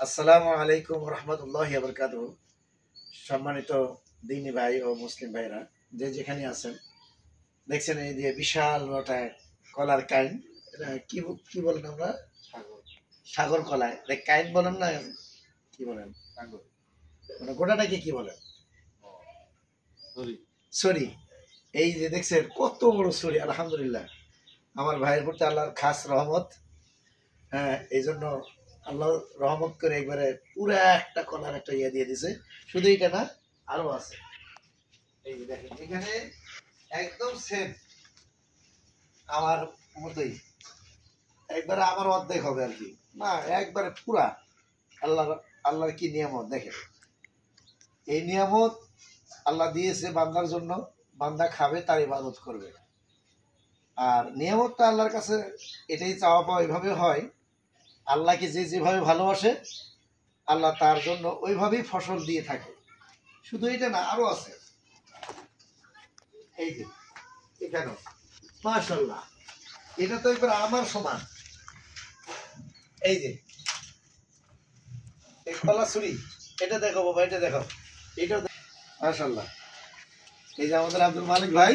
আসসালামু আলাইকুম রহমতুল্লাহি ওয়া বারাকাতুহু। সম্মানিত দিনী ভাই ও মুসলিম ভাইরা যে যেখানে আছেন, দেখছেন এই যে বিশাল বড় কলার কাইন। এটা কি কি বলেন আমরা? সাগর কলা। এটা কাইন বলেন না, কি বলেন? সাগর মানে গোটাটাকে কি বলেন? সরি। এই যে দেখছেন কত বড় সরি, আলহামদুলিল্লাহ আমার ভাইয়ের প্রতি আল্লাহর খাস রহমত। হ্যাঁ, এই জন্য আল্লাহ রহমত করে একবারে পুরা একটা কলার একটা ইয়ে দিয়ে দিছে। শুধু এটা না, আরো আছে। এই যে দেখেন এখানে একদম সেম আমার মতোই, একবারে আমার অর্ধেক হবে আর কি না, একবারে পুরা। আল্লাহর কি নিয়ামত দেখেন। এই নিয়ামত আল্লাহ দিয়েছে বান্দার জন্য, বান্দা খাবে, তার ইবাদত করবে। আর নিয়ামতটা আল্লাহর কাছে এটাই চাওয়া পাওয়া এভাবে হয়, আল্লাহকে যে যেভাবে ভালোবাসে আল্লাহ তার জন্য ওইভাবেই ফসল দিয়ে থাকে। শুধু এটা না, আরো আছে। এই যে এখানেও মাশাআল্লাহ, এটা তো একবার আমার সমান। এই যে এই কলা ছুরি, এটা দেখো বাবা, এটা দেখো, এটাও মাশাআল্লাহ। এই যে আমাদের আব্দুল মালিক ভাই,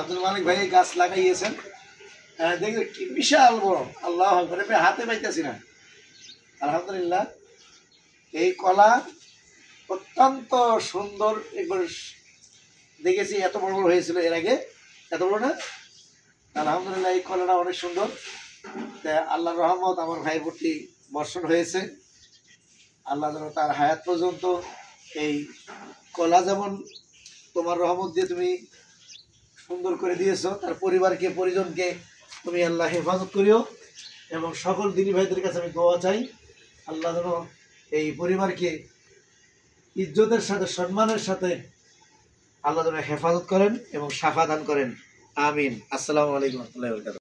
আব্দুল মালিক ভাই এই গাছ লাগাইয়েছেন। দেখবে কি বিশাল বড়, আল্লাহ আকবার, আমি হাতে পাইতেছি না। আলহামদুলিল্লাহ এই কলা অত্যন্ত সুন্দর, একবার দেখেছি এত বড় বড় হয়েছিল এর আগে, এত বড় না। আলহামদুলিল্লাহ এই কলাটা অনেক সুন্দর। আল্লাহর রহমত আমার ভাইয়ের প্রতি বর্ষণ হয়েছে। আল্লাহ যেন তার হায়াত পর্যন্ত এই কলা যেমন তোমার রহমত দিয়ে তুমি সুন্দর করে দিয়েছো, তার পরিবারকে পরিজনকে তুমি আল্লাহ হেফাজত করিও। এবং সকল দিনী ভাইদের কাছে আমি দোয়া চাই, আল্লাহ যেন এই পরিবারকে ইজ্জতের সাথে, সম্মানের সাথে আল্লাহ যেন হেফাজত করেন এবং শাফা দান করেন। আমিন। আসসালামু আলাইকুম ওয়া রাহমাতুল্লাহি ওয়া বারাকাতুহু।